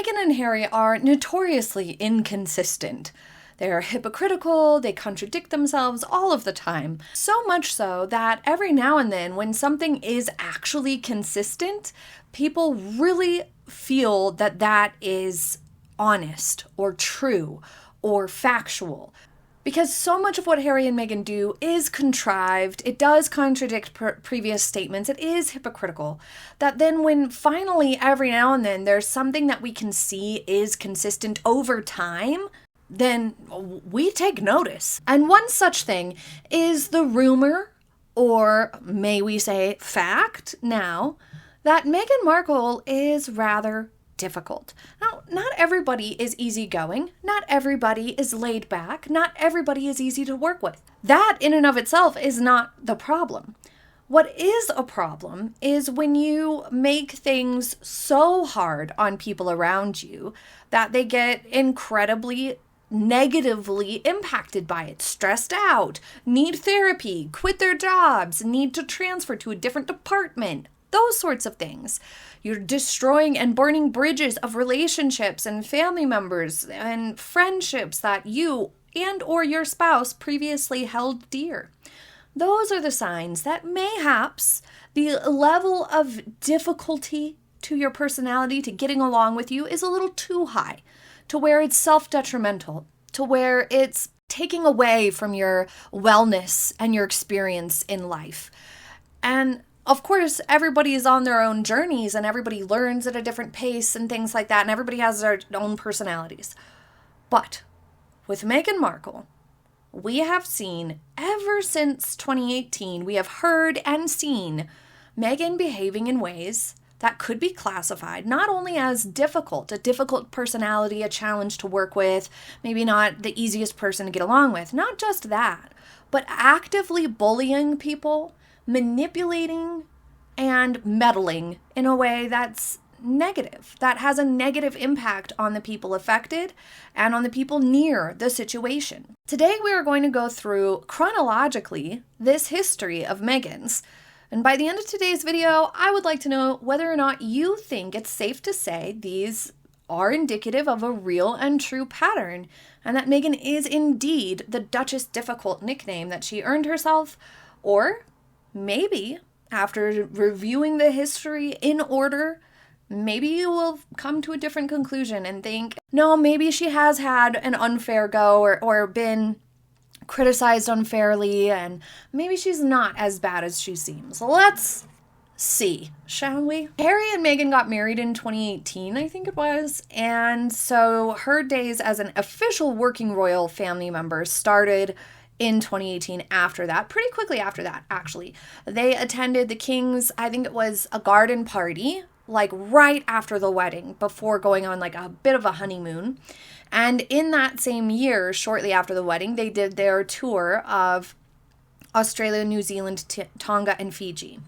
Meghan and Harry are notoriously inconsistent. They're hypocritical, they contradict themselves all of the time. So much so that every now and then, when something is actually consistent, people really feel that that is honest or true or factual. Because so much of what Harry and Meghan do is contrived, it does contradict previous statements, it is hypocritical, that then when finally every now and then there's something that we can see is consistent over time, then we take notice. And one such thing is the rumor, or may we say fact now, that Meghan Markle is rather difficult. Now, not everybody is easygoing. Not everybody is laid back. Not everybody is easy to work with. That in and of itself is not the problem. What is a problem is when you make things so hard on people around you that they get incredibly negatively impacted by it, stressed out, need therapy, quit their jobs, need to transfer to a different department, those sorts of things. You're destroying and burning bridges of relationships and family members and friendships that you and or your spouse previously held dear. Those are the signs that mayhaps the level of difficulty to your personality, to getting along with you, is a little too high, to where it's self-detrimental, to where it's taking away from your wellness and your experience in life. And of course, everybody is on their own journeys and everybody learns at a different pace and things like that, and everybody has their own personalities. But with Meghan Markle, we have seen ever since 2018, we have heard and seen Meghan behaving in ways that could be classified not only as difficult, a difficult personality, a challenge to work with, maybe not the easiest person to get along with, not just that, but actively bullying people, manipulating and meddling in a way that's negative, that has a negative impact on the people affected and on the people near the situation. Today we are going to go through chronologically this history of Meghan's. And by the end of today's video, I would like to know whether or not you think it's safe to say these are indicative of a real and true pattern, and that Meghan is indeed the Duchess Difficult nickname that she earned herself, or maybe after reviewing the history in order, maybe you will come to a different conclusion and think, no, maybe she has had an unfair go or been criticized unfairly, and maybe she's not as bad as she seems. Let's see, shall we? Harry and Meghan got married in 2018, I think it was, and so her days as an official working royal family member started in 2018 after that, pretty quickly after that, actually. They attended the king's, I think it was a garden party, like right after the wedding, before going on like a bit of a honeymoon. And in that same year, shortly after the wedding, they did their tour of Australia, New Zealand, Tonga, and Fiji.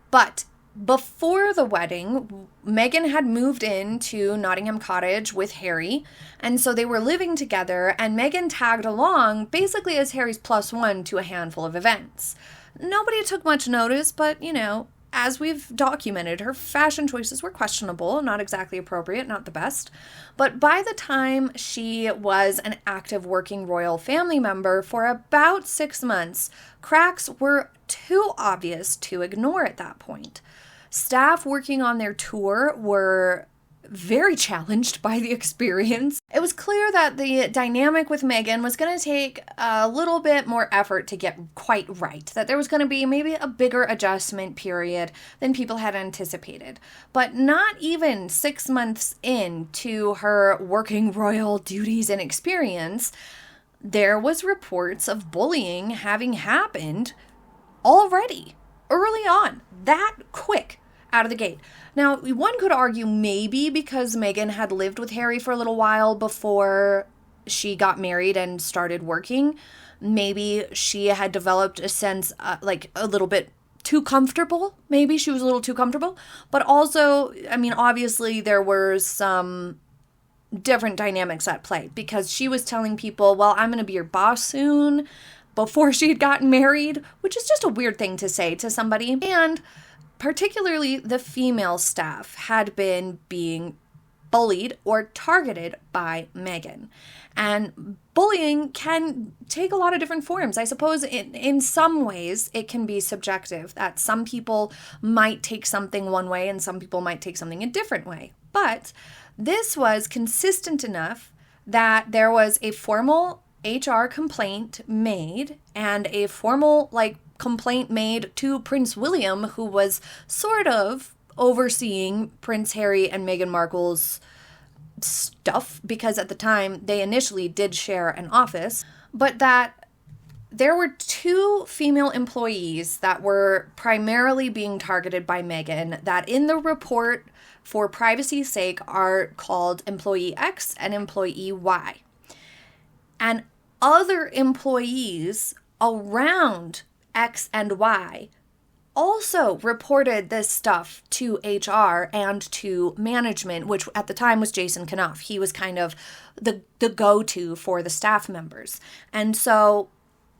But before the wedding, Meghan had moved into Nottingham Cottage with Harry, and so they were living together, and Meghan tagged along basically as Harry's +1 to a handful of events. Nobody took much notice, but, you know, as we've documented, her fashion choices were questionable, not exactly appropriate, not the best. But by the time she was an active working royal family member for about 6 months, cracks were too obvious to ignore at that point. Staff working on their tour were very challenged by the experience. It was clear that the dynamic with Meghan was going to take a little bit more effort to get quite right, that there was going to be maybe a bigger adjustment period than people had anticipated. But not even 6 months into her working royal duties and experience, there was reports of bullying having happened already, early on, that quick. Out of the gate. Now, one could argue maybe because Meghan had lived with Harry for a little while before she got married and started working, maybe she had developed a sense, like a little bit too comfortable. Maybe she was a little too comfortable. But also, I mean, obviously there were some different dynamics at play because she was telling people, well, I'm going to be your boss soon, before she had gotten married, which is just a weird thing to say to somebody. And particularly the female staff had been being bullied or targeted by Meghan. And bullying can take a lot of different forms. I suppose in some ways it can be subjective, that some people might take something one way and some people might take something a different way. But this was consistent enough that there was a formal HR complaint made and a formal complaint made to Prince William, who was sort of overseeing Prince Harry and Meghan Markle's stuff, because at the time they initially did share an office, but that there were 2 female employees that were primarily being targeted by Meghan that in the report, for privacy's sake, are called employee X and employee Y. And other employees around X and Y also reported this stuff to HR and to management, which at the time was Jason Kanoff. He was kind of the go-to for the staff members. And so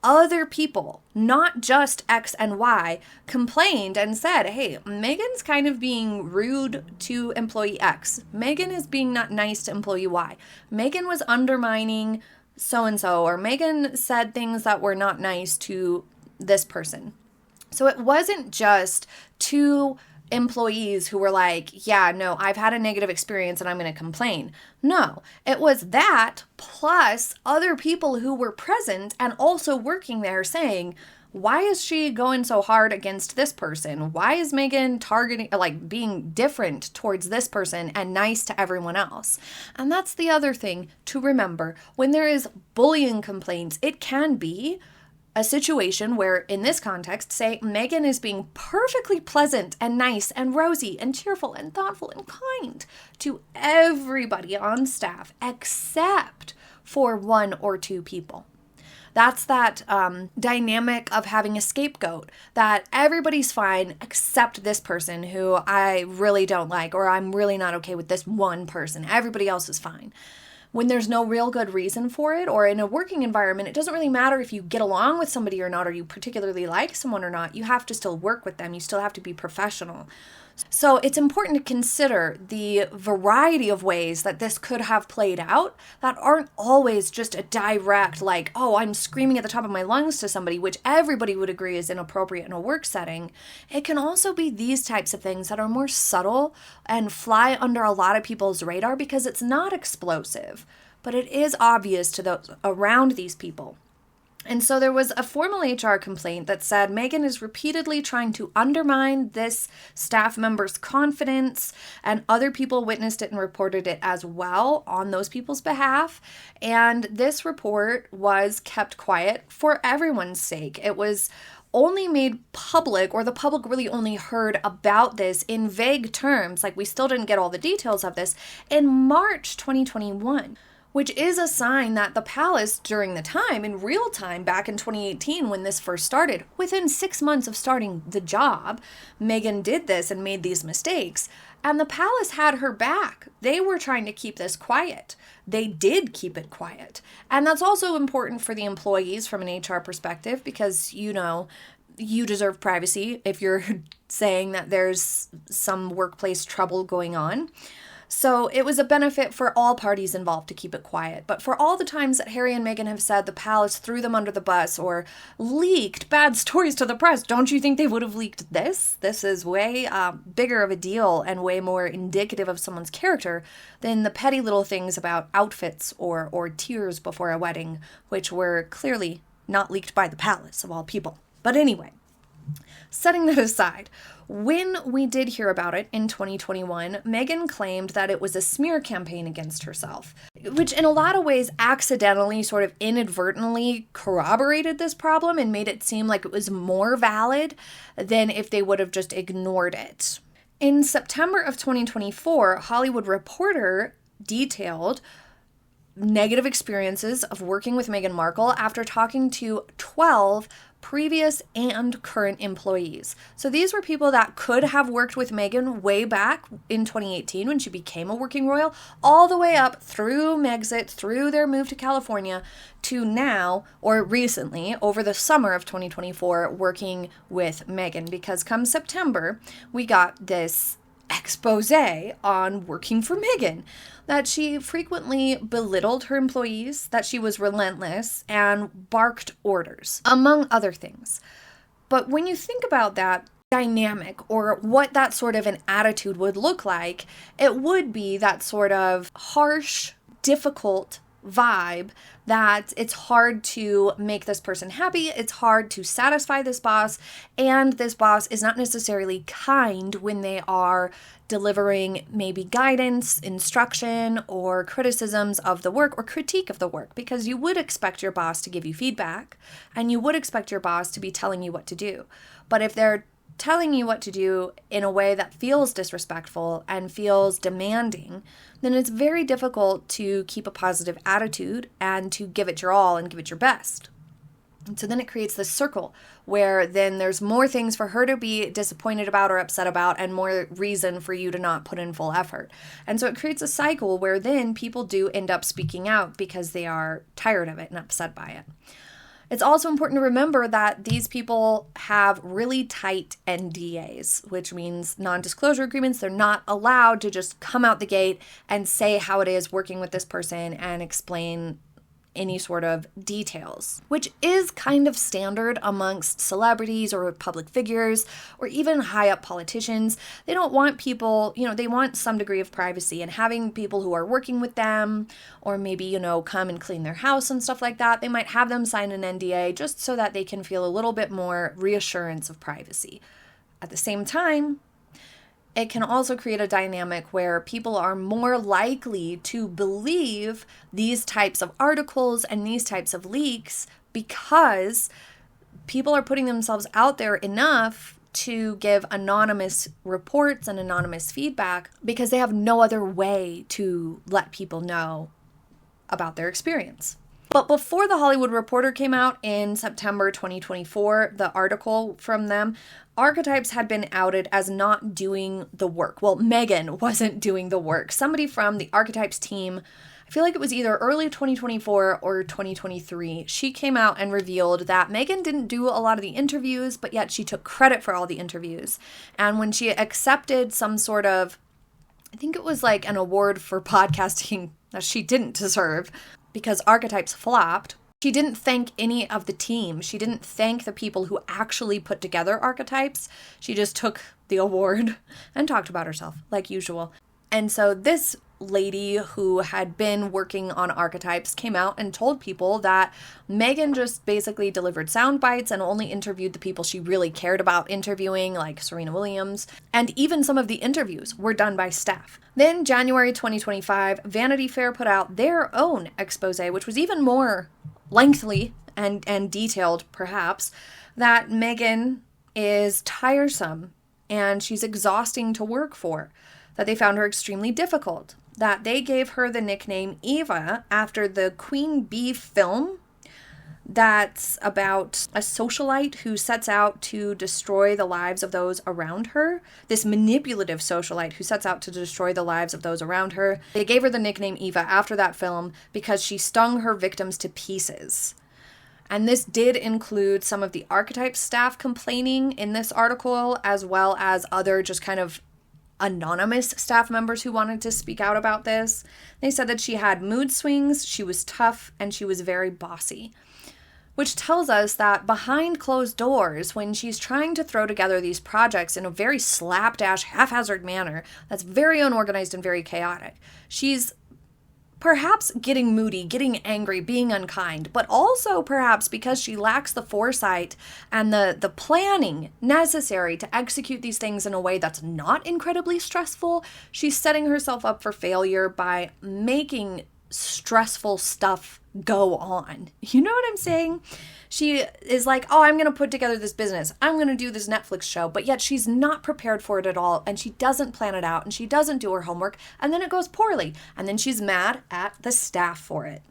other people, not just X and Y, complained and said, hey, Meghan's kind of being rude to employee X. Meghan is being not nice to employee Y. Meghan was undermining so-and-so, or Meghan said things that were not nice to this person. So it wasn't just 2 employees who were like, yeah, no, I've had a negative experience and I'm going to complain. No, it was that plus other people who were present and also working there saying, why is she going so hard against this person? Why is Meghan targeting, being different towards this person and nice to everyone else? And that's the other thing to remember. When there is bullying complaints, it can be a situation where, in this context, say Meghan is being perfectly pleasant and nice and rosy and cheerful and thoughtful and kind to everybody on staff except for 1 or 2 people. That's that dynamic of having a scapegoat, that everybody's fine except this person who I really don't like, or I'm really not okay with this one person. Everybody else is fine. When there's no real good reason for it, or in a working environment, it doesn't really matter if you get along with somebody or not, or you particularly like someone or not. You have to still work with them. You still have to be professional. So it's important to consider the variety of ways that this could have played out that aren't always just a direct, oh, I'm screaming at the top of my lungs to somebody, which everybody would agree is inappropriate in a work setting. It can also be these types of things that are more subtle and fly under a lot of people's radar because it's not explosive, but it is obvious to those around these people. And so there was a formal HR complaint that said Meghan is repeatedly trying to undermine this staff member's confidence, and other people witnessed it and reported it as well on those people's behalf. And this report was kept quiet for everyone's sake. It was only made public, or the public really only heard about this in vague terms, we still didn't get all the details of this, in March 2021. Which is a sign that the palace, during the time, in real time, back in 2018 when this first started, within 6 months of starting the job, Meghan did this and made these mistakes, and the palace had her back. They were trying to keep this quiet. They did keep it quiet. And that's also important for the employees from an HR perspective, because, you deserve privacy if you're saying that there's some workplace trouble going on. So it was a benefit for all parties involved to keep it quiet. But for all the times that Harry and Meghan have said the palace threw them under the bus or leaked bad stories to the press, don't you think they would have leaked this? This is way bigger of a deal and way more indicative of someone's character than the petty little things about outfits or tears before a wedding, which were clearly not leaked by the palace, of all people. But anyway, setting that aside, when we did hear about it in 2021, Meghan claimed that it was a smear campaign against herself, which in a lot of ways accidentally, sort of inadvertently corroborated this problem and made it seem like it was more valid than if they would have just ignored it. In September of 2024, Hollywood Reporter detailed negative experiences of working with Meghan Markle after talking to 12 previous and current employees. So these were people that could have worked with Meghan way back in 2018 when she became a working royal, all the way up through Megxit, through their move to California, to now, or recently, over the summer of 2024, working with Meghan. Because come September, we got this expose on working for Meghan, that she frequently belittled her employees, that she was relentless, and barked orders, among other things. But when you think about that dynamic, or what that sort of an attitude would look like, it would be that sort of harsh, difficult vibe that it's hard to make this person happy, it's hard to satisfy this boss, and this boss is not necessarily kind when they are delivering maybe guidance, instruction, or criticisms of the work or critique of the work, because you would expect your boss to give you feedback and you would expect your boss to be telling you what to do. But if they're telling you what to do in a way that feels disrespectful and feels demanding, then it's very difficult to keep a positive attitude and to give it your all and give it your best. And so then it creates this circle where then there's more things for her to be disappointed about or upset about, and more reason for you to not put in full effort. And so it creates a cycle where then people do end up speaking out because they are tired of it and upset by it. It's also important to remember that these people have really tight NDAs, which means non-disclosure agreements. They're not allowed to just come out the gate and say how it is working with this person and explain any sort of details, which is kind of standard amongst celebrities or public figures or even high up politicians. They don't want people, they want some degree of privacy, and having people who are working with them or maybe, come and clean their house and stuff like that, they might have them sign an NDA just so that they can feel a little bit more reassurance of privacy. At the same time, it can also create a dynamic where people are more likely to believe these types of articles and these types of leaks because people are putting themselves out there enough to give anonymous reports and anonymous feedback because they have no other way to let people know about their experience. But before The Hollywood Reporter came out in September 2024, the article from them, archetypes had been outed as not doing the work. Well, Meghan wasn't doing the work. Somebody from the archetypes team, I feel like it was either early 2024 or 2023, she came out and revealed that Meghan didn't do a lot of the interviews, but yet she took credit for all the interviews. And when she accepted some sort of, I think it was like an award for podcasting that she didn't deserve, because archetypes flopped, she didn't thank any of the team. She didn't thank the people who actually put together archetypes. She just took the award and talked about herself, like usual. And so this lady who had been working on archetypes came out and told people that Meghan just basically delivered sound bites and only interviewed the people she really cared about interviewing, like Serena Williams. And even some of the interviews were done by staff. Then January 2025, Vanity Fair put out their own expose, which was even more lengthy and detailed, perhaps, that Meghan is tiresome and she's exhausting to work for, that they found her extremely difficult, that they gave her the nickname Eva after the Queen Bee film that's about a socialite who sets out to destroy the lives of those around her. This manipulative socialite who sets out to destroy the lives of those around her. They gave her the nickname Eva after that film because she stung her victims to pieces. And this did include some of the archetype staff complaining in this article, as well as other just kind of anonymous staff members who wanted to speak out about this. They said that she had mood swings, she was tough, and she was very bossy. Which tells us that behind closed doors, when she's trying to throw together these projects in a very slapdash, haphazard manner that's very unorganized and very chaotic, she's perhaps getting moody, getting angry, being unkind, but also perhaps because she lacks the foresight and the planning necessary to execute these things in a way that's not incredibly stressful, she's setting herself up for failure by making stressful stuff go on. You know what I'm saying? She is like, oh, I'm going to put together this business. I'm going to do this Netflix show. But yet she's not prepared for it at all. And she doesn't plan it out. And she doesn't do her homework. And then it goes poorly. And then she's mad at the staff for it.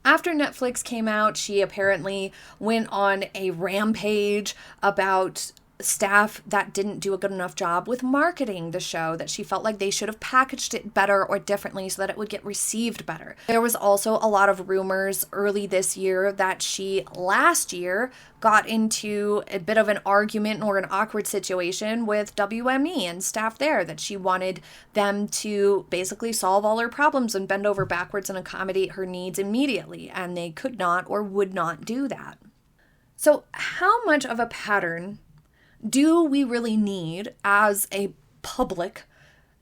After Netflix came out, she apparently went on a rampage about staff that didn't do a good enough job with marketing the show, that she felt like they should have packaged it better or differently so that it would get received better. There was also a lot of rumors early this year that she last year got into a bit of an argument or an awkward situation with WME and staff there, that she wanted them to basically solve all her problems and bend over backwards and accommodate her needs immediately, and they could not or would not do that. So how much of a pattern do we really need as a public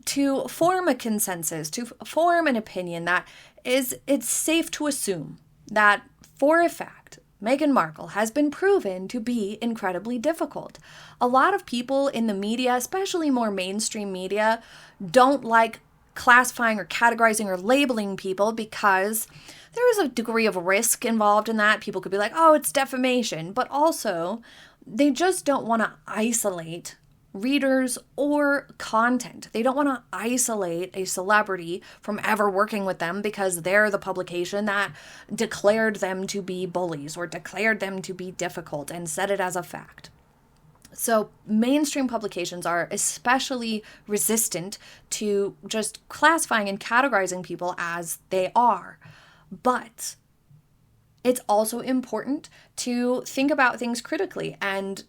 to form a consensus, to form an opinion that it's safe to assume that for a fact Meghan Markle has been proven to be incredibly difficult? A lot of people in the media, especially more mainstream media, don't like classifying or categorizing or labeling people because there is a degree of risk involved in that. People could be like, oh, it's defamation, but also they just don't want to isolate readers or content. They don't want to isolate a celebrity from ever working with them because they're the publication that declared them to be bullies or declared them to be difficult and said it as a fact. So mainstream publications are especially resistant to just classifying and categorizing people as they are. But it's also important to think about things critically. And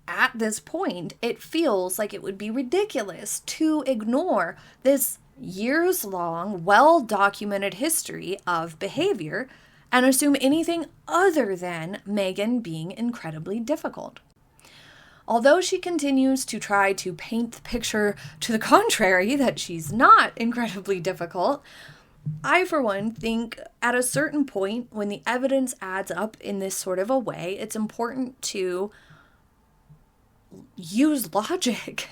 at this point, it feels like it would be ridiculous to ignore this years-long, well-documented history of behavior and assume anything other than Meghan being incredibly difficult. Although she continues to try to paint the picture to the contrary, that she's not incredibly difficult, I, for one, think at a certain point when the evidence adds up in this sort of a way, it's important to use logic.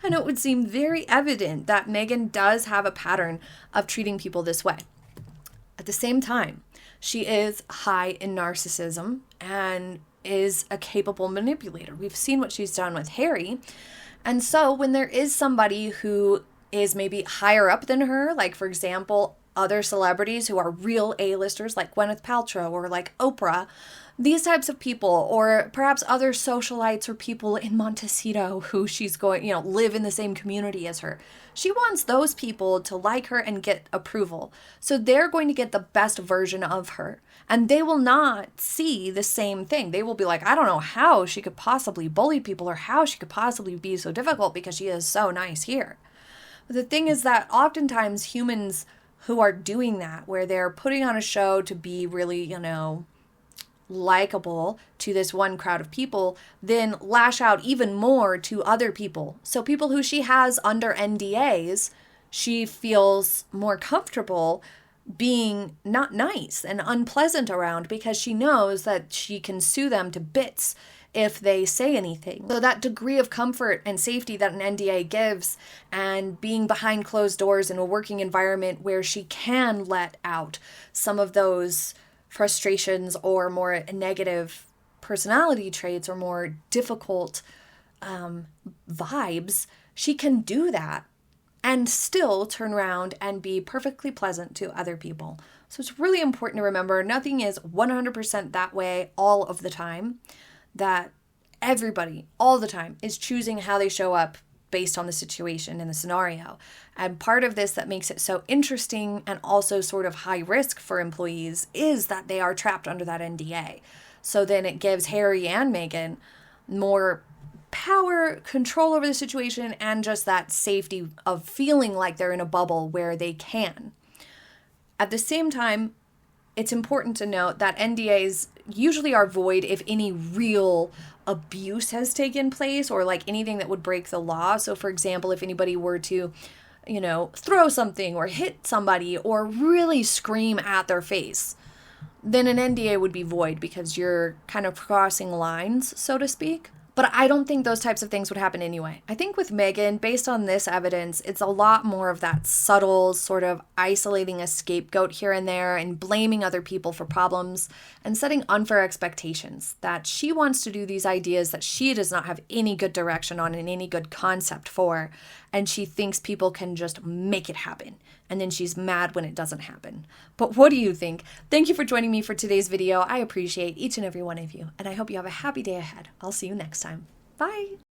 And it would seem very evident that Meghan does have a pattern of treating people this way. At the same time, she is high in narcissism and is a capable manipulator. We've seen what she's done with Harry. And so when there is somebody who is maybe higher up than her, like for example, other celebrities who are real A-listers like Gwyneth Paltrow or like Oprah, these types of people, or perhaps other socialites or people in Montecito who she's going, live in the same community as her. She wants those people to like her and get approval. So they're going to get the best version of her. And they will not see the same thing. They will be like, I don't know how she could possibly bully people or how she could possibly be so difficult because she is so nice here. But the thing is that oftentimes humans who are doing that, where they're putting on a show to be really, likable to this one crowd of people, then lash out even more to other people. So people who she has under NDAs, she feels more comfortable being not nice and unpleasant around because she knows that she can sue them to bits if they say anything. So that degree of comfort and safety that an NDA gives, and being behind closed doors in a working environment where she can let out some of those frustrations or more negative personality traits or more difficult vibes, she can do that and still turn around and be perfectly pleasant to other people. So it's really important to remember nothing is 100% that way all of the time, that everybody all the time is choosing how they show up based on the situation and the scenario. And part of this that makes it so interesting and also sort of high risk for employees is that they are trapped under that NDA. So then it gives Harry and Meghan more power, control over the situation, and just that safety of feeling like they're in a bubble where they can. At the same time, it's important to note that NDAs usually are void if any real abuse has taken place or like anything that would break the law. So for example, if anybody were to, throw something or hit somebody or really scream at their face, then an NDA would be void because you're kind of crossing lines, so to speak. But I don't think those types of things would happen anyway. I think with Meghan, based on this evidence, it's a lot more of that subtle sort of isolating a scapegoat here and there and blaming other people for problems and setting unfair expectations that she wants to do these ideas that she does not have any good direction on and any good concept for. And she thinks people can just make it happen. And then she's mad when it doesn't happen. But what do you think? Thank you for joining me for today's video. I appreciate each and every one of you. And I hope you have a happy day ahead. I'll see you next time. Bye!